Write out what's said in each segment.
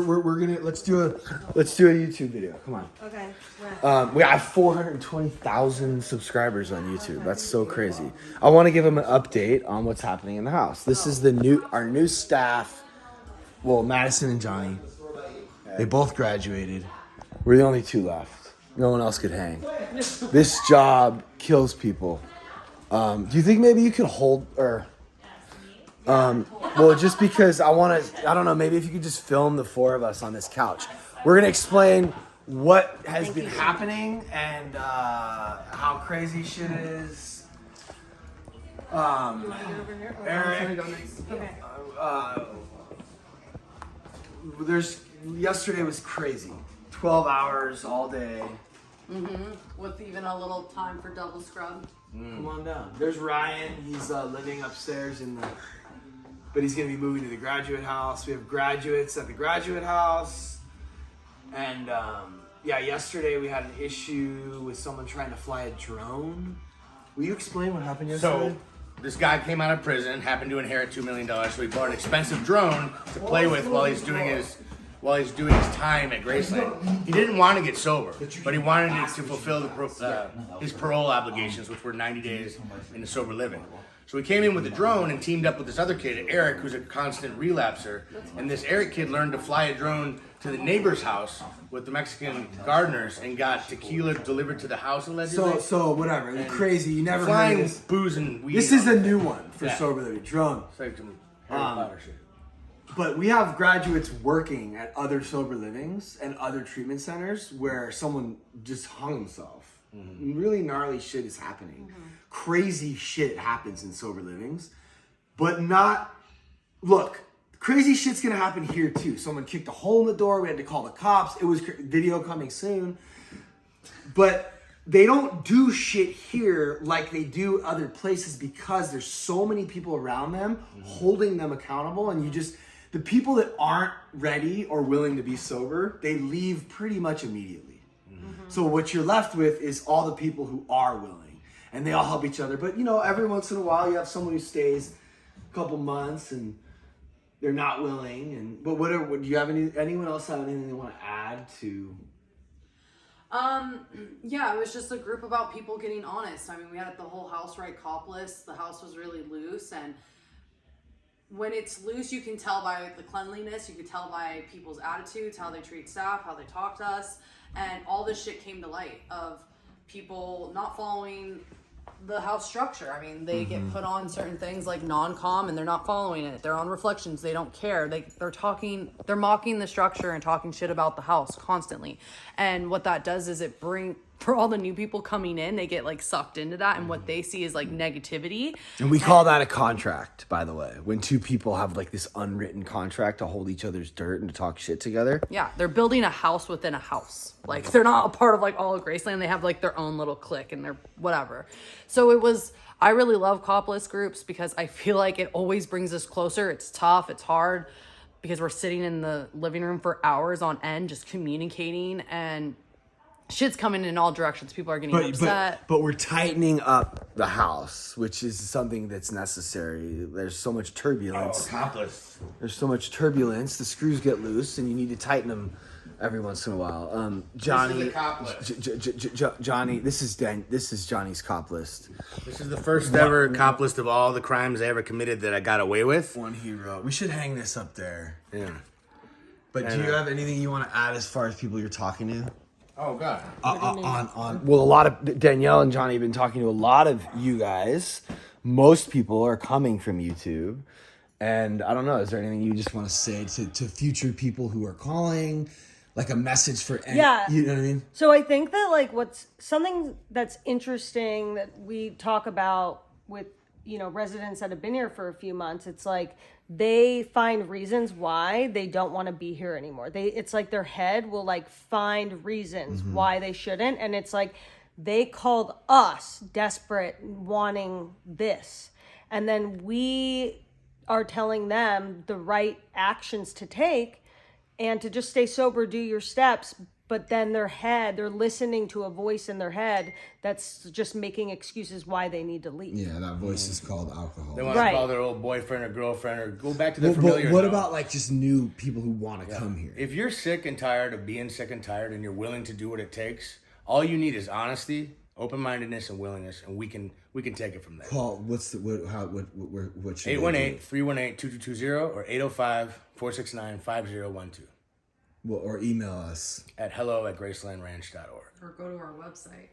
Let's do a YouTube video. Come on. Okay. We have 420,000 subscribers on YouTube. That's so crazy. I want to give them an update on what's happening in the house. This is our new staff. Well, Madison and Johnny. They both graduated. We're the only two left. No one else could hang. This job kills people. Do you think maybe you could hold or? Well, just because I don't know, maybe if you could just film the four of us on this couch. We're going to explain what has been happening and how crazy shit is. Eric, yesterday was crazy. 12 hours all day. With even a little time for double scrub. Come on down. There's Ryan. He's living upstairs but he's going to be moving to the graduate house. We have graduates at the graduate house. And yesterday we had an issue with someone trying to fly a drone. Will you explain what happened yesterday? So, this guy came out of prison, happened to inherit $2 million, so he bought an expensive drone to play with while he's doing his time at Graceland. He didn't want to get sober, but he wanted it to fulfill his parole obligations, which were 90 days into sober living. So we came in with the drone and teamed up with this other kid, Eric, who's a constant relapser. And this Eric kid learned to fly a drone to the neighbor's house with the Mexican gardeners and got tequila delivered to the house allegedly. So whatever. You're crazy. You never flying heard of this. Booze and weed. This is a new one for sober living. Drone. It's like some Harry Potter shit. But we have graduates working at other sober livings and other treatment centers where someone just hung himself. Really gnarly shit is happening. Crazy shit happens in sober livings, but not. Look, crazy shit's gonna happen here too. Someone kicked a hole in the door. We had to call the cops. It was video coming soon, but they don't do shit here like they do other places because there's so many people around them holding them accountable, and the people that aren't ready or willing to be sober, they leave pretty much immediately. So what you're left with is all the people who are willing, and they all help each other. But every once in a while you have someone who stays a couple months and they're not willing. But do you have anyone else have anything they want to add to? Yeah, it was just a group about people getting honest. I mean, we had the whole house right copless. The house was really loose, and when it's loose, you can tell by the cleanliness, you can tell by people's attitudes, how they treat staff, how they talk to us, and all this shit came to light of people not following the house structure. I mean, they get put on certain things like non-com and they're not following it. They're on reflections. They don't care. They're mocking the structure and talking shit about the house constantly. And what that does is for all the new people coming in, they get like sucked into that, and what they see is like negativity. And we call that a contract, by the way. When two people have like this unwritten contract to hold each other's dirt and to talk shit together. Yeah, they're building a house within a house. Like, they're not a part of like all of Graceland. They have like their own little clique and they're whatever. So I really love copless groups because I feel like it always brings us closer. It's tough, it's hard because we're sitting in the living room for hours on end just communicating, and shit's coming in all directions. People are getting upset. But we're tightening up the house, which is something that's necessary. There's so much turbulence. There's so much turbulence. The screws get loose, and you need to tighten them every once in a while. Johnny, Johnny, this is Johnny's cop list. This is the first ever cop list of all the crimes I ever committed that I got away with. One hero. We should hang this up there. Yeah. But do you have anything you want to add as far as people you're talking to? Oh God. Well, a lot of Danielle and Johnny have been talking to a lot of you guys. Most people are coming from YouTube, and I don't know. Is there anything you just want to say to future people who are calling, like a message for? You know what I mean. So I think that like what's something that's interesting that we talk about with residents that have been here for a few months. It's like they find reasons why they don't want to be here anymore. It's like their head will like find reasons why they shouldn't. And it's like they called us desperate, wanting this. And then we are telling them the right actions to take and to just stay sober, do your steps, but then they're listening to a voice in their head that's just making excuses why they need to leave. Yeah, that voice is called alcohol. They want Right. to call their old boyfriend or girlfriend or go back to their But familiar. what zone. about like just new people who want to come here? If you're sick and tired of being sick and tired and you're willing to do what it takes, all you need is honesty, open-mindedness, and willingness, and we can take it from there. Call what should they do? 818-318-2220 or 805-469-5012 Well, or email us. at hello@gracelandranch.org, Or go to our website.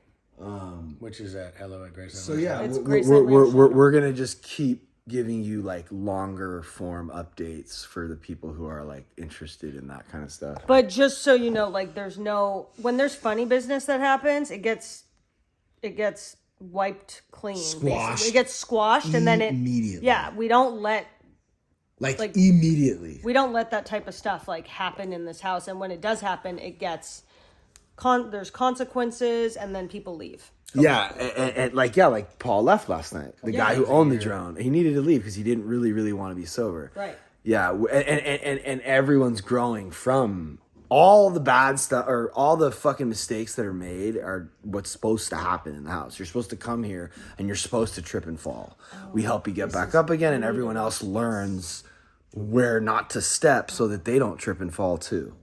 which is at hello@gracelandranch.org. So yeah, It's we're gonna just keep giving you like longer form updates for the people who are like interested in that kind of stuff. But just so you know, like when there's funny business that happens, it gets wiped clean. Squashed. Basically. It gets squashed and then Immediately. Yeah, we don't let immediately. we don't let that type of stuff like happen in this house, and when it does happen, it gets there's consequences, and then people leave. Yeah, and like Paul left last night. The guy who owned the drone, he needed to leave because he didn't really want to be sober. Right. Yeah, and everyone's growing from all the bad stuff or all the fucking mistakes that are made are what's supposed to happen in the house. You're supposed to come here and you're supposed to trip and fall. We help you get back up again, and everyone else learns where not to step so that they don't trip and fall too.